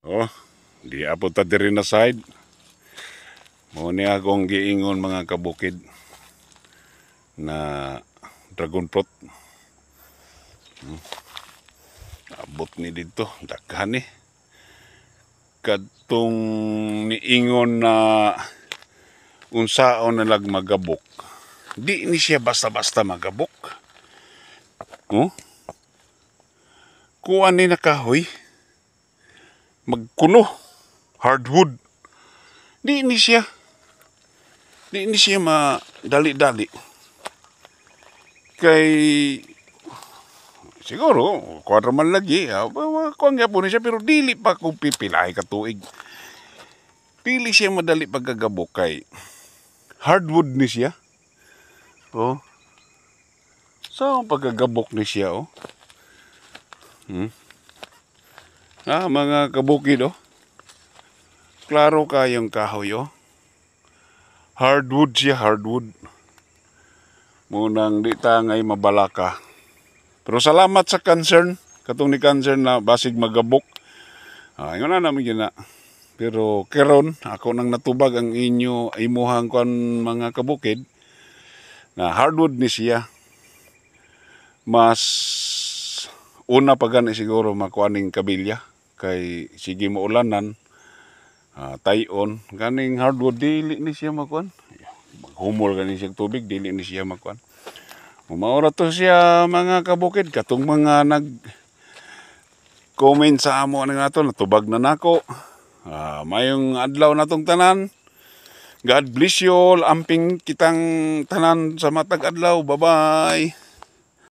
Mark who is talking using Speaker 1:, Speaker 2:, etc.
Speaker 1: Oh, di apo ta diri na side. Mao ni akong giingon mga kabukid na dragon fruit. Abot ni dito, daghan ni. Kadtong niingon na unsaon na lag magabok. Di ni siya basta-basta magabok. Oh? Kuan ni nakahoy. Magkulo. Hardwood. Di ni siya madali-dali. Kay siguro kwadra man lagi, kuan gyapon siya pero dili pa ko pipilay ka tuig. Dili siya madali pagkagabok kay hardwood ni siya. Oh. So pagkagabok ni siya oh. Mga kabukid oh. Klaro kayong kahoy oh. Hardwood siya, hardwood. Munang di tangay mabalaka. Pero salamat sa concern. Katong ni concern na basig magabok. Ingon na namin yun na. Pero keron, ako nang natubag ang imuhang kon mga kabukid na hardwood ni siya. Mas una pa gani siguro makuaning kabilya. Kay sige mo ulanan. Tayon, kaning hardwood dili ni siya makuan. Humol gani siya tubig, dili ni siya makuan. Umaura to siya mga kabukid, katong mga nag-comment sa amo nga to, natubag na nako. Mayong adlaw natong tanan. God bless you all, amping kitang tanan sa matag adlaw. Bye-bye.